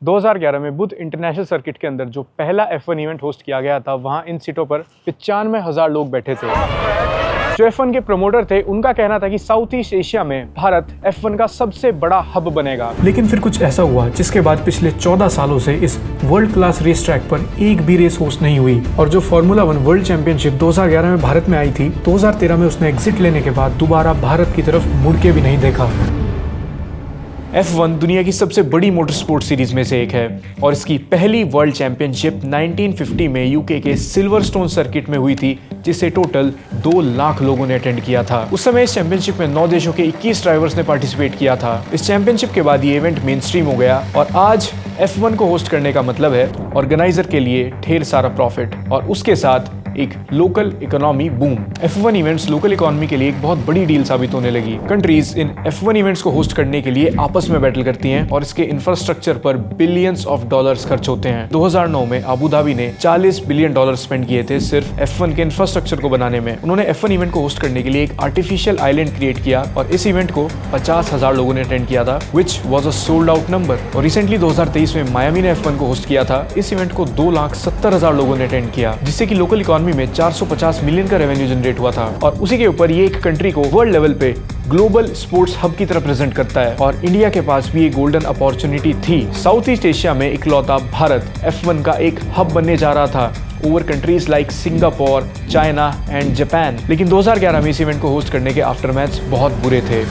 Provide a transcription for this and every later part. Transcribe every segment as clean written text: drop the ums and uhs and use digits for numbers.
2011 में बुध International circuit के अंदर जो पहला F1 इवेंट होस्ट किया गया था, वहां इन सीटों पर 95,000 लोग बैठे थे। जो F1 के प्रमोटर थे, उनका कहना था कि साउथ ईस्ट एशिया में भारत F1 का सबसे बड़ा हब बनेगा। लेकिन फिर कुछ ऐसा हुआ जिसके बाद पिछले 14 सालों से इस वर्ल्ड क्लास रेस ट्रैक पर एक भी रेस होस्ट नहीं हुई और जो फॉर्मूला 1 वर्ल्ड चैंपियनशिप 2011 में भारत में आई थी, 2013 में उसने एग्जिट लेने के बाद दोबारा भारत की तरफ मुड़ के भी नहीं देखा। F1 दुनिया की सबसे बड़ी मोटर स्पोर्ट सीरीज में से एक है और इसकी पहली वर्ल्ड चैंपियनशिप 1950 में यूके के सिल्वरस्टोन सर्किट में हुई थी, जिसे टोटल 2 लाख लोगों ने अटेंड किया था। उस समय इस चैंपियनशिप में 9 देशों के 21 ड्राइवर्स ने पार्टिसिपेट किया था। इस चैंपियनशिप के बाद ये इवेंट मेन स्ट्रीम हो गया और आज F1 को होस्ट करने का मतलब है ऑर्गेनाइजर के लिए ढेर सारा प्रॉफिट और उसके साथ एक local economy boom. F1 events local economy के लिए एक बहुत बड़ी डील साबित होने लगी। कंट्रीज इन F1 इवेंट्स को होस्ट करने के लिए आपस में बैटल करती हैं और इसके इंफ्रास्ट्रक्चर पर बिलियंस ऑफ डॉलर्स खर्च होते हैं। 2009 में अबू धाबी ने $40 बिलियन स्पेंड किए थे सिर्फ F1 के इंफ्रास्ट्रक्चर को बनाने में। उन्होंने F1 इवेंट को होस्ट करने के लिए एक आर्टिफिशियल आइलैंड क्रिएट किया और इस इवेंट को 50,000 लोगों ने अटेंड किया था, which was a sold out number. और रिसेंटली 2023 में मायामी ने F1 को होस्ट किया था। इस इवेंट को 2,70,000 लोगों ने अटेंड किया, जिससे कि लोकल इकोनॉमी में 450 मिलियन का रेवेन्यू जनरेट हुआ था। और उसी के ऊपर ये एक कंट्री को वर्ल्ड लेवल पे ग्लोबल स्पोर्ट्स हब की तरह प्रेजेंट करता है और इंडिया के पास भी एक गोल्डन अपॉर्चुनिटी थी। साउथ ईस्ट एशिया में इकलौता भारत F1 का एक हब बनने जा रहा था over countries like Singapore, China and Japan. लेकिन 2011 में इस इवेंट को होस्ट करने के आफ्टरमैथ्स बहुत बुरे थे,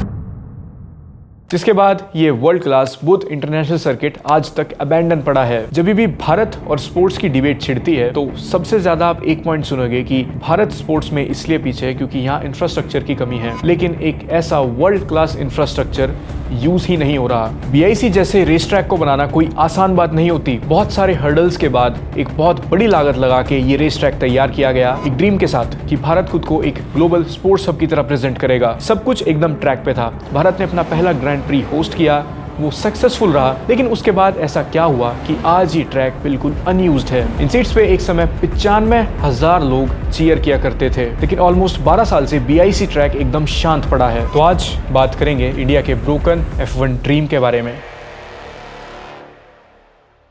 जिसके बाद ये वर्ल्ड क्लास बुध इंटरनेशनल सर्किट आज तक अबैंडन पड़ा है। जब भी भारत और स्पोर्ट्स की डिबेट छिड़ती है तो सबसे ज्यादा आप एक पॉइंट सुनोगे कि भारत स्पोर्ट्स में इसलिए पीछे है क्योंकि यहाँ इंफ्रास्ट्रक्चर की कमी है, लेकिन एक ऐसा वर्ल्ड क्लास इंफ्रास्ट्रक्चर यूज ही नहीं हो रहा। BIC जैसे रेस ट्रैक को बनाना कोई आसान बात नहीं होती। बहुत सारे हर्डल्स के बाद एक बहुत बड़ी लागत लगा के ये रेस ट्रैक तैयार किया गया, एक ड्रीम के साथ कि भारत खुद को एक ग्लोबल स्पोर्ट्स हब की तरह प्रेजेंट करेगा। सब कुछ एकदम ट्रैक पे था। भारत ने अपना पहला ग्रैंड प्री होस्ट किया, वो सक्सेसफुल रहा, लेकिन उसके बाद ऐसा क्या हुआ कि आज ये ट्रैक बिल्कुल अनयूज्ड है। इन सीट्स पे एक समय 95,000 लोग चीयर किया करते थे, लेकिन ऑलमोस्ट 12 साल से BIC ट्रैक एकदम शांत पड़ा है। तो आज बात करेंगे इंडिया के ब्रोकन F1 ड्रीम के बारे में।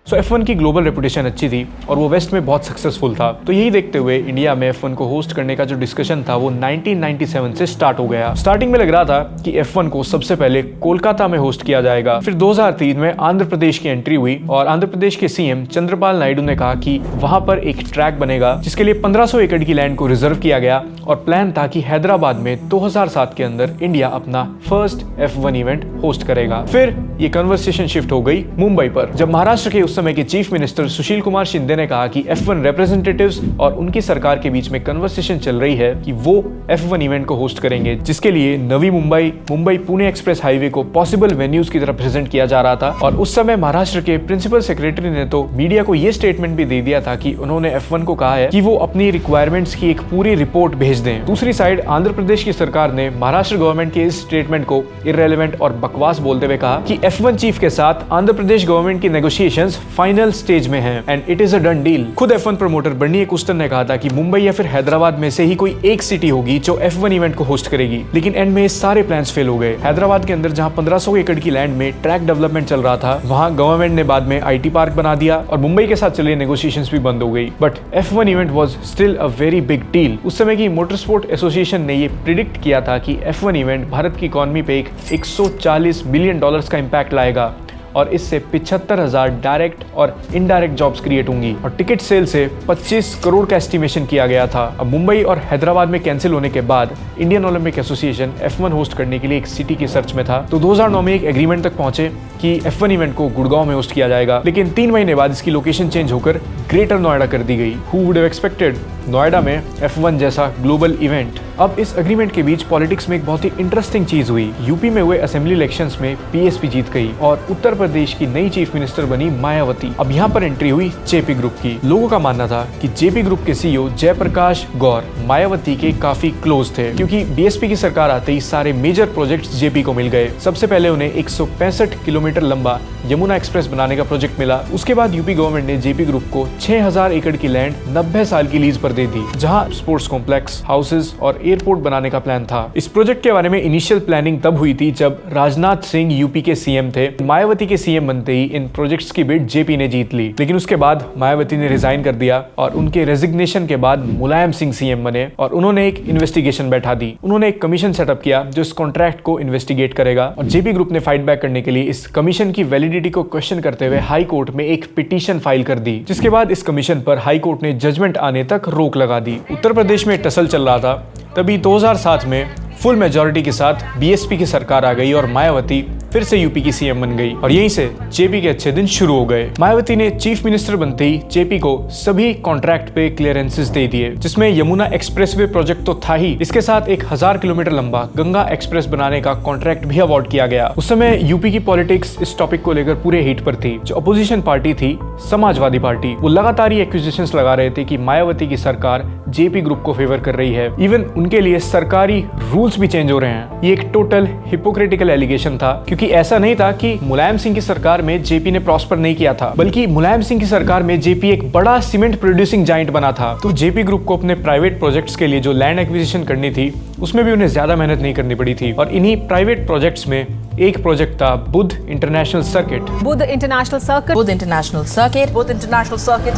F1 की ग्लोबल रेपुटेशन अच्छी थी और वो वेस्ट में बहुत सक्सेसफुल था, तो यही देखते हुए इंडिया में F1 को होस्ट करने का जो डिस्कशन था वो 1997 से स्टार्ट हो गया। स्टार्टिंग में लग रहा था कि F1 को सबसे पहले कोलकाता में होस्ट किया जाएगा। फिर 2003 में आंध्र प्रदेश की एंट्री हुई और आंध्र प्रदेश के CM चंद्रपाल नायडू ने कहा कि वहां पर एक ट्रैक बनेगा, जिसके लिए 1500 एकड़ की लैंड को रिजर्व किया गया और प्लान था कि हैदराबाद में 2007 के अंदर इंडिया अपना फर्स्ट F1 इवेंट होस्ट करेगा। फिर ये कन्वर्सेशन शिफ्ट हो गई मुंबई पर, जब महाराष्ट्र के उस समय के चीफ मिनिस्टर सुशील कुमार शिंदे ने कहा कि F1 रिप्रेजेंटेटिव्स और उनकी सरकार के बीच में कन्वर्सेशन चल रही है कि वो F1 इवेंट को होस्ट करेंगे, जिसके लिए नवी मुंबई पुणे एक्सप्रेस हाईवे को पॉसिबल वेन्यूज की तरह प्रेजेंट किया जा रहा था। और उस समय महाराष्ट्र के प्रिंसिपल सेक्रेटरी ने तो मीडिया को यह स्टेटमेंट भी दे दिया था कि उन्होंने F1 को कहा है कि वो अपनी रिक्वायरमेंट्स की एक पूरी रिपोर्ट भेज दें। दूसरी साइड आंध्र प्रदेश की सरकार ने महाराष्ट्र गवर्नमेंट के इस स्टेटमेंट को इररेलेवेंट और बकवास बोलते हुए कहा कि F1 चीफ के साथ आंध्र प्रदेश गवर्नमेंट की नेगोशिएशंस फाइनल स्टेज में है and it is a done deal. खुद F1 प्रमोटर बर्नी एकुस्टन ने कहा था कि मुंबई या फिर हैदराबाद में से ही कोई एक सिटी होगी जो F1 इवेंट को होस्ट करेगी, लेकिन एंड में सारे प्लान्स फेल हो गए। हैदराबाद के अंदर जहां 1500 एकड़ की लैंड में ट्रैक डेवलपमेंट चल रहा था, वहां गवर्नमेंट ने बाद में IT पार्क बना दिया और मुंबई के साथ चले नेगोशिएशंस भी बंद हो गई। But F1 event was still a very big deal. उस समय की मोटर स्पोर्ट एसोसिएशन ने ये प्रिडिक्ट किया था कि F1 इवेंट भारत की इकोनॉमी पे एक $140 बिलियन का इंपैक्ट लाएगा और इससे 75,000 डायरेक्ट और इनडायरेक्ट जॉब्स क्रिएट होंगी और टिकट सेल से 25 करोड़ का एस्टिमेशन किया गया था। अब मुंबई और हैदराबाद में कैंसिल होने के बाद Indian Olympic association F1 host करने के लिए एक सिटी की सर्च में था, तो 2009 में एक एग्रीमेंट तक पहुंचे कि F1 इवेंट को गुड़गांव में होस्ट किया जाएगा, लेकिन 3 महीने बाद इसकी लोकेशन चेंज होकर ग्रेटर नोएडा कर दी गई। Who would have expected Noida में F1 जैसा ग्लोबल इवेंट। अब इस एग्रीमेंट के बीच पॉलिटिक्स में एक बहुत ही इंटरेस्टिंग चीज हुई। यूपी में हुए असेंबली इलेक्शंस में PSP जीत गई और उत्तर प्रदेश की नई चीफ मिनिस्टर बनी मायावती। अब यहाँ पर एंट्री हुई JP ग्रुप की। लोगों का मानना था कि JP ग्रुप के CEO जयप्रकाश गौर मायावती के काफी क्लोज थे, क्योंकि BSP की सरकार आते ही सारे मेजर प्रोजेक्ट्स JP को मिल गए। सबसे पहले उन्हें 165 किलोमीटर लंबा यमुना एक्सप्रेस बनाने का प्रोजेक्ट मिला। उसके बाद यूपी गवर्नमेंट ने JP ग्रुप को 6,000 एकड़ की लैंड 90 साल की लीज पर दे दी, जहां स्पोर्ट्स कॉम्प्लेक्स, हाउसेज और एयरपोर्ट बनाने का प्लान था। इस प्रोजेक्ट के बारे में इनिशियल प्लानिंग तब हुई थी जब राजनाथ सिंह यूपी के सीएम थे। मायावती के सीएम बनते ही इन प्रोजेक्ट्स की बिड जेपी ने जीत ली, लेकिन उसके बाद मायावती ने रिजाइन कर दिया और उनके रेजिग्नेशन के बाद मुलायम सिंह सीएम बने और उन्होंने एक इन्वेस्टिगेशन बैठा दी। उन्होंने एक कमीशन सेटअप किया जो इस कॉन्ट्रैक्ट को इन्वेस्टिगेट करेगा और जेपी ग्रुप ने फाइट बैक करने के लिए इस कमीशन की वैलिडिटी को क्वेश्चन करते हुए हाई कोर्ट में एक पिटीशन फाइल कर दी, जिसके बाद इस कमीशन पर हाई कोर्ट ने जजमेंट आने तक रोक लगा दी। उत्तर प्रदेश में टसल चल रहा था, तभी 2007 में फुल मेजॉरिटी के साथ बीएसपी की सरकार आ गई और मायावती फिर से यूपी की सीएम बन गई और यहीं से जेपी के अच्छे दिन शुरू हो गए। मायावती ने चीफ मिनिस्टर बनते ही जेपी को सभी कॉन्ट्रैक्ट पे क्लियरेंसेस दे दिए, जिसमें यमुना एक्सप्रेसवे प्रोजेक्ट तो था ही, इसके साथ एक 1000 किलोमीटर लंबा गंगा एक्सप्रेस बनाने का कॉन्ट्रैक्ट भी अवार्ड किया गया। उस समय यूपी की पॉलिटिक्स इस टॉपिक को लेकर पूरे हीट पर थी। जो अपोजिशन पार्टी थी समाजवादी पार्टी, वो लगातार ये एक्यूजेशंस लगा रहे थे कि मायावती की सरकार जेपी ग्रुप को फेवर कर रही है। इवन उनके लिए सरकारी रूल्स भी चेंज हो रहे हैं। ये एक टोटल हिपोक्रेटिकल एलिगेशन था, क्योंकि ऐसा नहीं था कि मुलायम सिंह की सरकार में जेपी ने प्रॉस्पर नहीं किया था, बल्कि मुलायम सिंह की सरकार में जेपी एक बड़ा सीमेंट प्रोड्यूसिंग जाइंट बना था। तो जेपी ग्रुप को अपने प्राइवेट प्रोजेक्ट्स के लिए जो लैंड एक्विजिशन करनी थी उसमें भी उन्हें ज्यादा मेहनत नहीं करनी पड़ी थी। और इन्हीं प्राइवेट प्रोजेक्ट्स में एक प्रोजेक्ट था Buddh International Circuit. Buddh International Circuit, Buddh International Circuit. Buddh International Circuit.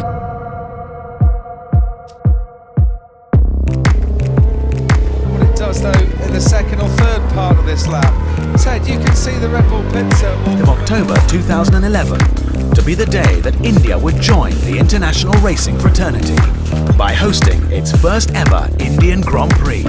What it does though in the second or third part of this lap, Ted, you can see the Red Bull pits of October 2011 to be the day that India would join the international racing fraternity by hosting its first ever Indian Grand Prix.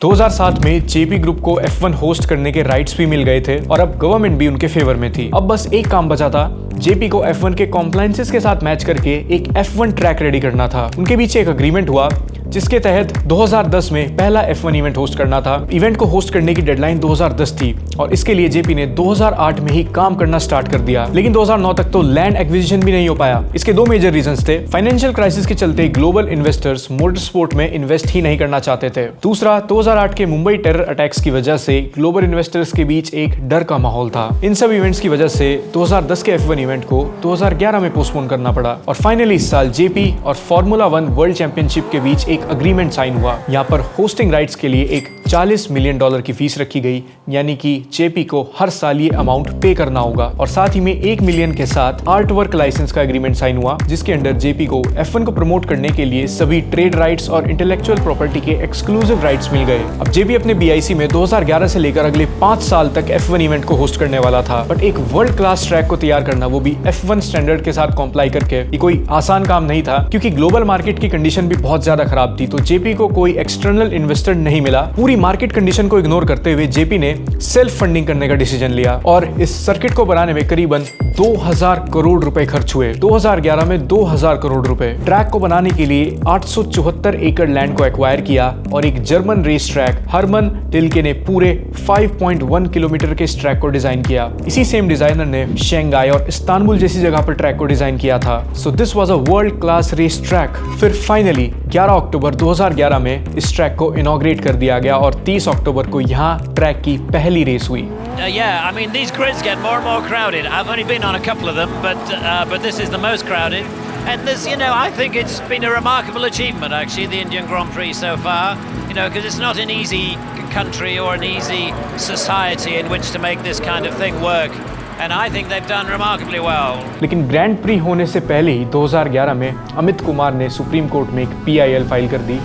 2007 में JP group को F1 host करने के rights भी मिल गए थे और अब government भी उनके फेवर में थी। अब बस एक काम बचा था, जेपी को F1 के कॉम्प्लायंसेस के साथ मैच करके एक F1 ट्रैक रेडी करना था। उनके बीच एक अग्रीमेंट हुआ जिसके तहत 2010 में पहला F1 इवेंट होस्ट करना था। इवेंट को होस्ट करने की डेडलाइन 2010 थी और इसके लिए जेपी ने 2008 में ही काम करना स्टार्ट कर दिया, लेकिन 2009 तक तो लैंड एक्विजिशन भी नहीं हो पाया। इसके दो मेजर रीजंस थे। फाइनेंशियल क्राइसिस के चलते ग्लोबल इन्वेस्टर्स मोटर स्पोर्ट में इन्वेस्ट ही नहीं करना चाहते थे। दूसरा, 2008 के मुंबई टेरर अटैक्स की वजह से ग्लोबल इन्वेस्टर्स के बीच एक डर का माहौल था। इन सब इवेंट्स की वजह से 2010 के F1 इवेंट को 2011 में पोस्टपोन करना पड़ा और फाइनली इस साल जेपी और फॉर्मूला 1 वर्ल्ड चैंपियनशिप के बीच एक अग्रीमेंट साइन हुआ। यहाँ पर होस्टिंग राइट्स के लिए एक $40 मिलियन की फीस रखी गई, यानी कि जेपी को हर साल ये अमाउंट पे करना होगा और साथ ही में 1 मिलियन के साथ आर्ट वर्क लाइसेंस का एग्रीमेंट साइन हुआ, जिसके अंडर जेपी को F1 को प्रमोट करने के लिए सभी ट्रेड राइट्स और इंटेलेक्चुअल प्रॉपर्टी के एक्सक्लूसिव राइट्स मिल गए। अब जेपी अपने बीआईसी में 2011 से लेकर अगले 5 साल तक F1 इवेंट को होस्ट करने वाला था, बट एक वर्ल्ड क्लास ट्रैक को तैयार करना, वो भी F1 स्टैंडर्ड के साथ कॉम्प्लाई करके, ये कोई आसान काम नहीं था, क्योंकि ग्लोबल मार्केट की कंडीशन भी बहुत ज्यादा खराब थी। तो जेपी को कोई एक्सटर्नल इन्वेस्टर नहीं मिला। पूरी मार्केट कंडीशन को इग्नोर करते हुए जेपी ने सेल्फ फंडिंग करने का डिसीजन लिया और इस सर्किट को बनाने में करीबन 2000 करोड़ रुपए खर्च हुए। 2011 में 2000 करोड़ रुपए। ट्रैक को बनाने के लिए 874 एकड़ लैंड को एक्वायर किया और एक जर्मन रेस ट्रैक हरमन टिल्के ने पूरे 5.1 किलोमीटर के इस ट्रैक को डिजाइन किया। इसी सेम डिजाइनर ने शंघाई और इस्तांबुल जैसी जगह पर ट्रैक को डिजाइन किया था। So this was a world class race track. फिर फाइनली 11 अक्टूबर 2011 में इस ट्रैक को इनॉग्रेट कर दिया गया और 30 अक्टूबर को यहाँ ट्रैक की पहली रेस हुई। Yeah, I mean these grids get more and more crowded. I've only been on a couple of them, but this is the most crowded. And this, you know, I think it's been a remarkable achievement actually, the Indian Grand Prix so far. You know, because it's not an easy country or an easy society in which to make this kind of thing work. And I think they've done remarkably well. लेकिन grand pre होने से पहले ही 2011 में अमित कुमार ने supreme court में एक PIL file कर दी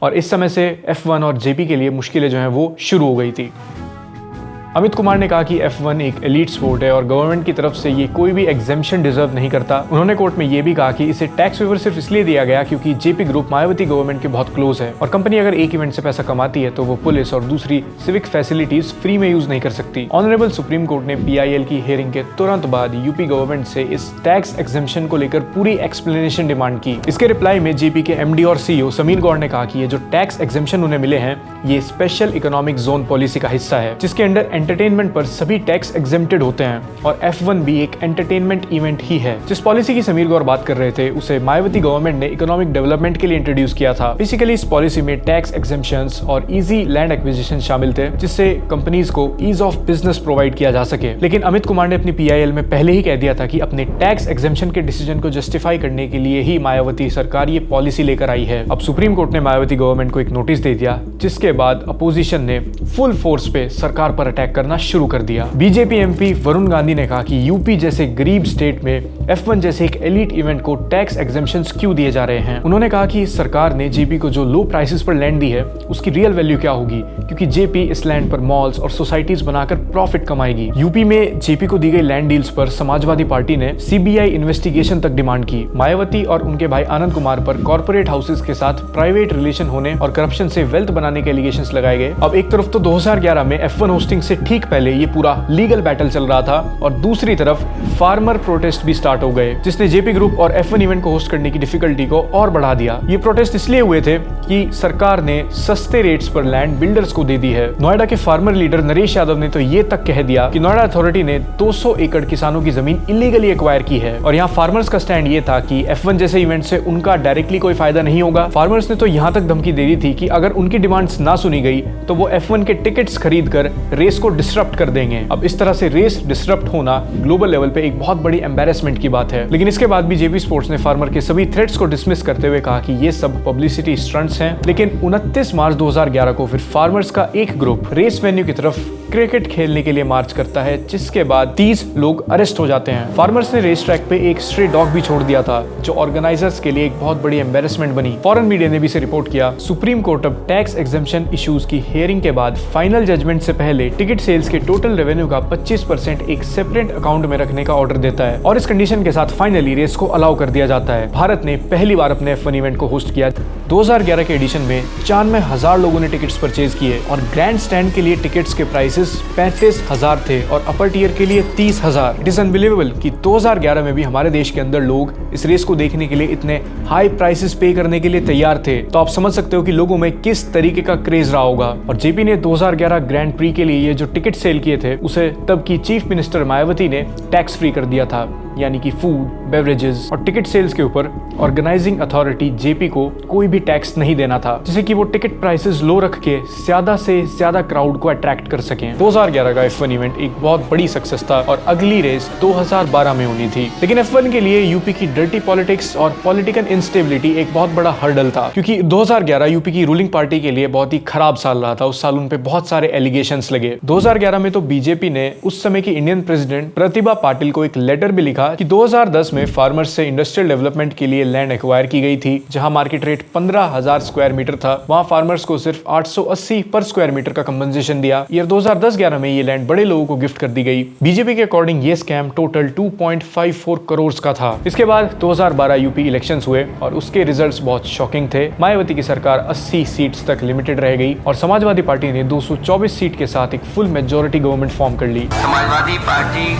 और इस समय से F1 और जेपी के लिए मुश्किलें जो हैं वो शुरू हो गई थी। अमित कुमार ने कहा कि F1 एक एलीट स्पोर्ट है और गवर्नमेंट की तरफ से ये कोई भी एग्जेम्पशन डिजर्व नहीं करता। उन्होंने कोर्ट में ये भी कहा कि इसे टैक्स वेवर सिर्फ इसलिए दिया गया क्योंकि जेपी ग्रुप मायावती गवर्नमेंट के बहुत क्लोज है और कंपनी अगर एक इवेंट से पैसा कमाती है तो वो पुलिस और दूसरी सिविक फैसिलिटीज फ्री में यूज नहीं कर सकती। ऑनरेबल सुप्रीम कोर्ट ने PIL की हियरिंग के तुरंत बाद यूपी गवर्नमेंट से इस टैक्स एग्जेम्पशन को लेकर पूरी एक्सप्लेनेशन डिमांड की। इसके रिप्लाई में जेपी के MD और CEO समीर गौड़ ने कहा कि ये जो टैक्स एग्जेम्पशन उन्हें मिले हैं ये स्पेशल इकोनॉमिक जोन पॉलिसी का हिस्सा है, जिसके अंडर एंटरटेनमेंट पर सभी टैक्स एग्जेम्प्टेड होते हैं और F1 भी एक एंटरटेनमेंट इवेंट ही है। जिस पॉलिसी की समीर गौर बात कर रहे थे उसे मायावती गवर्नमेंट ने इकोनॉमिक डेवलपमेंट के लिए इंट्रोड्यूस किया था। बेसिकली इस पॉलिसी में टैक्स एग्जेम्पशंस और इजी लैंड एक्विजिशन शामिल थे, जिससे कंपनीज को ईज ऑफ बिजनेस प्रोवाइड किया जा सके। लेकिन अमित कुमार ने अपनी PIL में पहले ही कह दिया था कि अपने टैक्स एग्जेम्पशन के डिसीजन को जस्टिफाई करने के लिए ही मायावती सरकार ये पॉलिसी लेकर आई है। अब सुप्रीम कोर्ट ने मायावती गवर्नमेंट को एक नोटिस दे दिया, जिसके बाद अपोजिशन ने फुल फोर्स पे सरकार पर अटैक करना शुरू कर दिया। बीजेपी MP वरुण गांधी ने कहा कि यूपी जैसे गरीब स्टेट में F1 जैसे एक एलीट इवेंट को टैक्स एग्जेम्पशंस क्यों दिए जा रहे हैं। उन्होंने कहा कि सरकार ने जेपी को जो लो प्राइसेस पर लैंड दी है उसकी रियल वैल्यू क्या होगी, क्योंकि जेपी इस लैंड पर मॉल्स और सोसाइटीज बनाकर प्रॉफिट कमाएगी। यूपी में जेपी को दी गई लैंड डील्स पर समाजवादी पार्टी ने CBI इन्वेस्टिगेशन तक डिमांड की। मायावती और उनके भाई आनंद कुमार पर कॉर्पोरेट हाउसेस के साथ प्राइवेट रिलेशन होने और करप्शन से वेल्थ बनाने के एलिगेशंस लगाए गए। अब एक तरफ तो 2011 में F1 होस्टिंग से ठीक पहले ये पूरा लीगल बैटल चल रहा था और दूसरी तरफ फार्मर प्रोटेस्ट भी स्टार्ट हो गए, जिसने जेपी ग्रुप और F1 इवेंट को होस्ट करने की डिफिकल्टी को और बढ़ा दिया। ये प्रोटेस्ट इसलिए हुए थे कि सरकार ने सस्ते रेट्स पर लैंड बिल्डर्स को दे दी है। नोएडा के फार्मर लीडर नरेश यादव ने तो ये तक कह दिया कि नोएडा अथॉरिटी ने 200 एकड़ किसानों की जमीन इलीगली एक्वायर की है। और यहाँ फार्मर्स का स्टैंड ये था कि F1 जैसे इवेंट से उनका डायरेक्टली कोई फायदा नहीं होगा। फार्मर्स ने तो यहाँ तक धमकी दे दी थी कि अगर उनकी डिमांड्स ना सुनी गई तो वो F1 के टिकट्स खरीद कर रेस को डिसरप्ट कर देंगे। अब इस तरह से रेस डिसरप्ट होना ग्लोबल लेवल पे एक बहुत बड़ी एम्बैरेसमेंट की बात है। लेकिन इसके बाद भी जेपी स्पोर्ट्स ने फार्मर के सभी थ्रेट्स को डिसमिस करते हुए कहा कि ये सब पब्लिसिटी स्टंट्स हैं। लेकिन 29 मार्च 2011 को फिर फार्मर्स का एक ग्रुप रेस वेन्यू की तरफ क्रिकेट खेलने के लिए मार्च करता है, जिसके बाद 30 लोग अरेस्ट हो जाते हैं। फार्मर्स ने रेस ट्रैक पे एक स्ट्रे डॉग भी छोड़ दिया था, जो ऑर्गेनाइजर्स के लिए एक बहुत बड़ी एम्बैरेसमेंट बनी। फॉरेन मीडिया ने भी इसे रिपोर्ट किया। सुप्रीम कोर्ट अब टैक्स एग्जेम्पशन इश्यूज की हियरिंग के बाद फाइनल जजमेंट से पहले टिकट सेल्स के टोटल रेवेन्यू का 25% एक सेपरेट अकाउंट में रखने का ऑर्डर देता है और इस कंडीशन के साथ फाइनली रेस को अलाउ कर दिया जाता है। भारत ने पहली बार अपने F1 इवेंट को होस्ट किया। 2011 के एडिशन में 95,000 लोगों ने टिकट्स परचेज किए और ग्रैंड स्टैंड के लिए टिकट्स के प्राइसेस 35,000 थे और अपर टियर के लिए 30,000। इट इज अनबिलीवेबल कि 2011 में भी हमारे देश के अंदर लोग इस रेस को देखने के लिए इतने हाई प्राइसेस पे करने के लिए तैयार थे। तो आप समझ सकते हो कि लोगों में किस तरीके का क्रेज रहा होगा। और जेपी ने 2011 ग्रैंड प्री के लिए ये जो टिकट सेल किए थे उसे तब की चीफ मिनिस्टर मायावती ने टैक्स फ्री कर दिया था, यानी कि फूड, बेवरेजेस और टिकट सेल्स के ऊपर ऑर्गेनाइजिंग अथॉरिटी जेपी को कोई भी टैक्स नहीं देना था, जिससे कि वो टिकट प्राइसेस लो रख के ज्यादा से ज्यादा क्राउड को अट्रैक्ट कर सकें। 2011 का F1 इवेंट एक बहुत बड़ी सक्सेस था और अगली रेस 2012 में होनी थी। लेकिन F1 के लिए यूपी की डर्टी पॉलिटिक्स और पॉलिटिकल इंस्टेबिलिटी एक बहुत बड़ा हर्डल था, क्योंकि 2011 यूपी की रूलिंग पार्टी के लिए बहुत ही खराब साल रहा था। उस साल उन पे बहुत सारे एलिगेशंस लगे। 2011 में तो बीजेपी ने उस समय की इंडियन प्रेसिडेंट प्रतिभा पाटिल को एक लेटर भी लिखा कि 2010 में फार्मर्स से इंडस्ट्रियल डेवलपमेंट के लिए लैंड एक्वायर की गई थी, जहां मार्केट रेट 15,000 स्क्वायर मीटर था। वहां फार्मर्स को सिर्फ 880 पर स्क्वायर मीटर का कंपनसेशन दिया। ईयर 2010-11 में ये लैंड बड़े लोगों को गिफ्ट कर दी गई। बीजेपी के अकॉर्डिंग ये स्कैम टोटल 2.54 करोड़ का था। इसके बाद 2012 यूपी इलेक्शंस हुए और उसके रिजल्ट्स बहुत शॉकिंग थे। मायावती की सरकार 80 सीट्स तक लिमिटेड रह गई और समाजवादी पार्टी ने 224 सीट के साथ एक फुल मेजॉरिटी गवर्नमेंट फॉर्म कर ली। समाजवादी पार्टी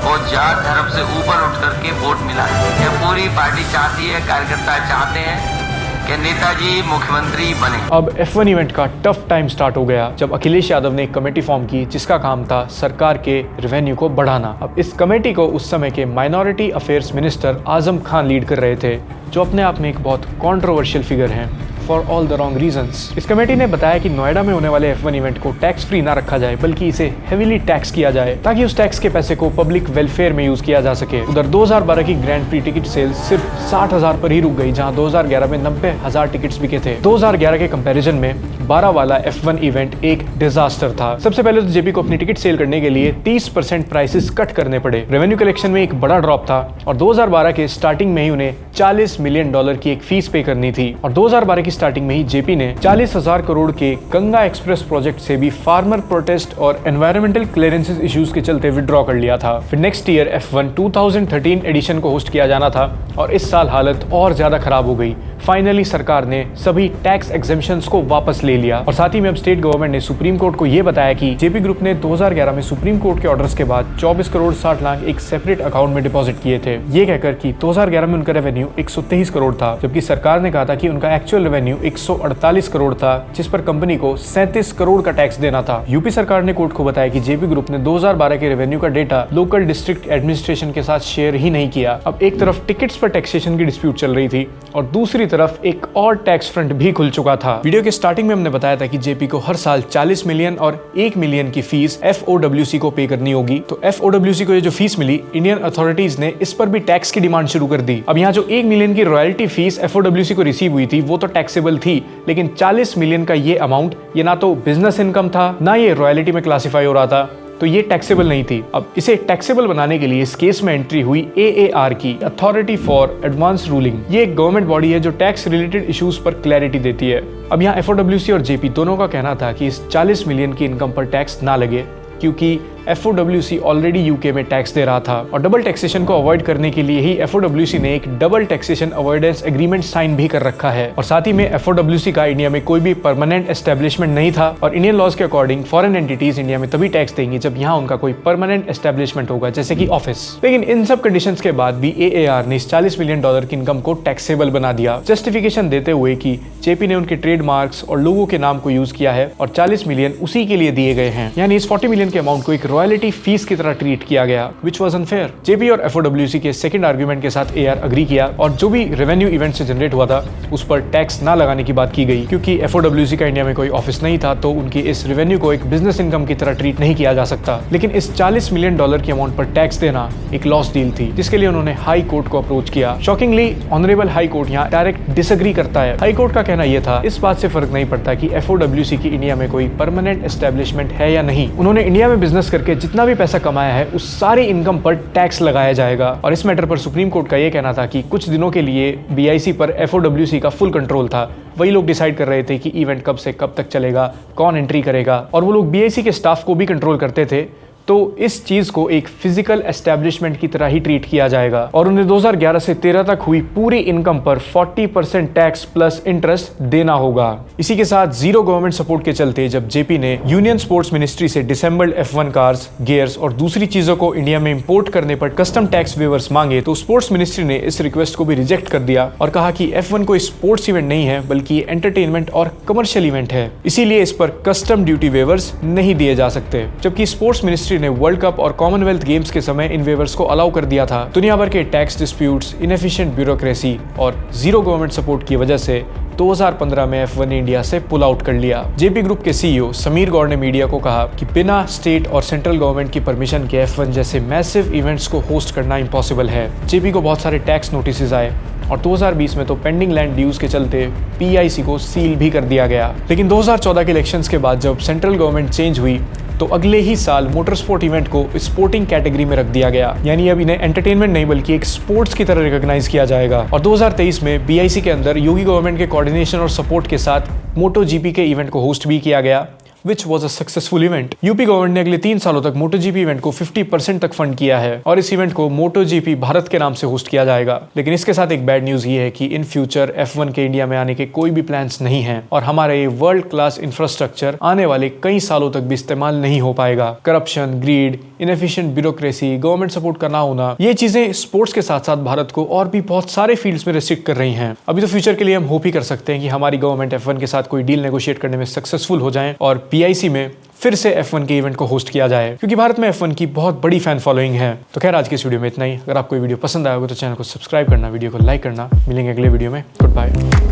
को जात धर्म से ऊपर उठ करके वोट मिला है। ये पूरी पार्टी चाहती है, कार्यकर्ता चाहते हैं कि नेताजी मुख्यमंत्री बने। अब F1 इवेंट का टफ टाइम स्टार्ट हो गया जब अखिलेश यादव ने एक कमेटी फॉर्म की, जिसका काम था सरकार के रेवेन्यू को बढ़ाना। अब इस कमेटी को उस समय के minority affairs minister Azam Khan lead कर रहे थे, जो अपने आप में एक बहुत कंट्रोवर्शियल फिगर हैं for all the wrong reasons. इस कमेटी ने बताया कि नोएडा में होने वाले F1 इवेंट को टैक्स फ्री ना रखा जाए, बल्कि इसे हेवीली टैक्स किया जाए, ताकि उस टैक्स के पैसे को पब्लिक वेलफेयर में यूज किया जा सके। उधर 2012 की ग्रैंड प्री टिकट सेल्स सिर्फ 60,000 पर ही रुक गई, जहां 2011 में 90,000 टिकट्स बिके थे। 2011 के कंपैरिजन में 12 वाला F1 इवेंट एक डिजास्टर था। सबसे पहले तो जेपी को अपनी टिकट सेल करने के लिए 30% प्राइसेस कट करने पड़े। रेवेन्यू कलेक्शन में एक बड़ा ड्रॉप था और 2012 के स्टार्टिंग में ही उन्हें $40 मिलियन की एक फीस पे करनी थी। और 2012 की स्टार्टिंग में ही जेपी ने 40,000 करोड़ के गंगा एक्सप्रेस प्रोजेक्ट से भी फार्मर प्रोटेस्ट और एनवायरमेंटल क्लियरेंसेस इश्यूज के चलते विड्रॉ कर लिया था। फिर नेक्स्ट ईयर F1 2013 एडिशन को होस्ट किया जाना था और इस साल हालत और ज्यादा खराब हो गई। फाइनली सरकार ने सभी टैक्स एग्जेम्पशंस को वापस ले लिया और साथ ही में अब स्टेट गवर्नमेंट ने सुप्रीम कोर्ट को यह बताया कि जेपी ग्रुप ने 2011 में सुप्रीम कोर्ट के ऑर्डर्स के बाद 24 करोड़ 60 लाख एक सेपरेट अकाउंट में डिपॉजिट किए थे, ये कहकर कि 2011 में उनका रेवेन्यू 123 करोड़ था, जबकि सरकार ने कहा था कि उनका एक्चुअल रेवेन्यू 148 करोड़ था, जिस पर कंपनी को 37 करोड़ का टैक्स देना था। यूपी सरकार ने कोर्ट को बताया कि जेपी ग्रुप ने 2012 के रेवेन्यू का डेटा लोकल डिस्ट्रिक्ट एडमिनिस्ट्रेशन के साथ शेयर ही नहीं किया। अब एक तरफ टिकट्स पर टैक्सेशन की डिस्प्यूट चल रही थी और दूसरी तरफ एक और टैक्स फ्रंट भी खुल चुका था। वीडियो के स्टार्टिंग में हमने बताया था कि जेपी को हर साल 40 मिलियन और 1 मिलियन की फीस FOWC को पे करनी होगी। तो FOWC को ये जो फीस मिली, इंडियन अथॉरिटीज ने इस पर भी टैक्स की डिमांड शुरू कर दी। अब यहाँ जो 1 मिलियन की रॉयल्टी फीस FOWC को रिसीव हुई थी वो तो टैक्सेबल थी, लेकिन 40 मिलियन का ये अमाउंट ये ना तो बिजनेस इनकम था ना ये रॉयल्टी में क्लासिफाई हो रहा था, तो ये टैक्सेबल नहीं थी। अब इसे टैक्सेबल बनाने के लिए इस केस में एंट्री हुई AAR की, अथॉरिटी फॉर एडवांस रूलिंग। ये एक गवर्नमेंट बॉडी है जो टैक्स रिलेटेड इश्यूज पर क्लैरिटी देती है। अब यहाँ FOWC और जेपी दोनों का कहना था कि इस 40 मिलियन की इनकम पर टैक्स ना लगे, क्योंकि FOWC ऑलरेडी यूके में टैक्स दे रहा था और डबल टैक्सेशन को अवॉइड करने के लिए ही FOWC ने एक double taxation avoidance agreement sign भी कर रखा है। और साथ ही में FOWC का इंडिया में कोई भी परमानेंट एस्टेब्लिशमेंट नहीं था और इंडियन लॉज के अकॉर्डिंग फॉरेन एंटिटीज इंडिया में तभी टैक्स देंगी जब यहाँ उनका कोई परमानेंट एस्टेब्लिशमेंट होगा, जैसे कि ऑफिस। लेकिन इन सब कंडीशंस के बाद भी AAR ने इस $40 मिलियन की इनकम को टैक्सेबल बना दिया, जस्टिफिकेशन देते हुए कि जेपी ने उनके ट्रेडमार्क्स और लोगों के नाम को यूज किया है और 40 मिलियन उसी के लिए दिए गए हैं। यानी इस 40 मिलियन के अमाउंट को एक रॉयल्टी फीस की तरह ट्रीट किया गया, which was unfair। जेपी और FOWC के सेकंड आर्गुमेंट के साथ AR अग्री किया और जो भी रेवेन्यू इवेंट से जनरेट हुआ था उस पर टैक्स ना लगाने की बात की गई, क्योंकि FOWC का इंडिया में कोई ऑफिस नहीं था तो उनकी इस रेवेन्यू को एक बिजनेस इनकम की तरह ट्रीट नहीं किया जा सकता। लेकिन इस $40 मिलियन की अमाउंट पर टैक्स देना एक लॉस डील थी, जिसके लिए उन्होंने हाई कोर्ट को अप्रोच किया। शॉकिंगली ऑनरेबल हाई कोर्ट यहाँ डायरेक्ट डिसएग्री करता है। हाई कोर्ट का कहना यह था, इस बात से फर्क नहीं पड़ता कि FOWC की इंडिया में कोई परमानेंट एस्टेब्लिशमेंट है या नहीं, उन्होंने इंडिया में बिजनेस करके जितना भी पैसा कमाया है उस सारी इनकम पर टैक्स लगाया जाएगा। और इस मैटर पर सुप्रीम कोर्ट का यह कहना था कि कुछ दिनों के लिए BIC पर FOWC का फुल कंट्रोल था। वही लोग डिसाइड कर रहे थे कि इवेंट कब से कब तक चलेगा, कौन एंट्री करेगा, और वो लोग BIC के स्टाफ को भी कंट्रोल करते थे। तो इस चीज को एक फिजिकल एस्टेब्लिशमेंट की तरह ही ट्रीट किया जाएगा और उन्हें 2011 से 13 तक हुई पूरी इनकम पर 40% टैक्स प्लस इंटरेस्ट देना होगा। इसी के साथ जीरो गवर्नमेंट सपोर्ट के चलते जब जेपी ने यूनियन स्पोर्ट्स मिनिस्ट्री से डिसेंबल्ड F1 कार्स, गियर्स और दूसरी चीजों को इंडिया में इंपोर्ट करने पर कस्टम टैक्स वेवर्स मांगे, तो स्पोर्ट्स मिनिस्ट्री ने इस रिक्वेस्ट को भी रिजेक्ट कर दिया और कहा कि F1 कोई स्पोर्ट्स इवेंट नहीं है बल्कि एंटरटेनमेंट और कमर्शियल इवेंट है, इसीलिए इस पर कस्टम ड्यूटी वेवर्स नहीं दिए जा सकते। जबकि स्पोर्ट्स मिनिस्ट्री ने वर्ल्ड कप और कॉमनवेल्थ गेम्स के समय इन वेवर्स को अलाउ कर दिया था। दुनिया भर के टैक्स डिस्प्यूट्स, इनएफिशिएंट ब्यूरोक्रेसी और जीरो गवर्नमेंट सपोर्ट की वजह से 2015 में F1 ने इंडिया से पुल आउट कर लिया। जेपी ग्रुप के CEO समीर गौड़ ने मीडिया को कहा कि बिना स्टेट और सेंट्रल गवर्नमेंट की परमिशन के F1 जैसे मैसिव इवेंट्स को होस्ट करना इम्पॉसिबल है। जेपी को बहुत सारे टैक्स नोटिस आए और 2020 में तो पेंडिंग लैंड ड्यूज के चलते PIC को सील भी कर दिया गया। लेकिन 2014 के इलेक्शंस के बाद जब सेंट्रल गवर्नमेंट चेंज हुई तो अगले ही साल मोटर स्पोर्ट इवेंट को स्पोर्टिंग कैटेगरी में रख दिया गया, यानी अब इन्हें एंटरटेनमेंट नहीं बल्कि एक स्पोर्ट्स की तरह रिकॉग्नाइज किया जाएगा। और 2023 में BIC के अंदर योगी गवर्नमेंट के कोऑर्डिनेशन और सपोर्ट के साथ MotoGP के इवेंट को होस्ट भी किया गया, which was a successful event। UP government ने अगले 3 सालों तक MotoGP इवेंट को 50% तक फंड किया है और इस इवेंट को MotoGP भारत के नाम से होस्ट किया जाएगा। लेकिन इसके साथ एक बैड न्यूज ये है कि इन फ्यूचर F1 के इंडिया में आने के कोई भी प्लान्स नहीं है और हमारा ये वर्ल्ड क्लास इंफ्रास्ट्रक्चर आने वाले कई सालों तक भी इस्तेमाल नहीं हो पाएगा। Corruption, greed, inefficient bureaucracy, government support का ना होना, ये चीजें स्पोर्ट्स के साथ साथ भारत को और भी बहुत सारे फील्ड्स में रिस्ट्रिक्ट कर रही हैं। अभी तो फ्यूचर के लिए हम होप ही कर सकते हैं कि हमारी गवर्नमेंट F1 के साथ कोई डील नेगोशिएट करने में सक्सेसफुल हो जाए और PIC में फिर से F1 के इवेंट को होस्ट किया जाए, क्योंकि भारत में F1 की बहुत बड़ी फैन फॉलोइंग है। तो खैर आज की इस वीडियो में इतना ही। अगर आपको ये वीडियो पसंद आया होगा तो चैनल को सब्सक्राइब करना, वीडियो को लाइक करना। मिलेंगे अगले वीडियो में। Good bye.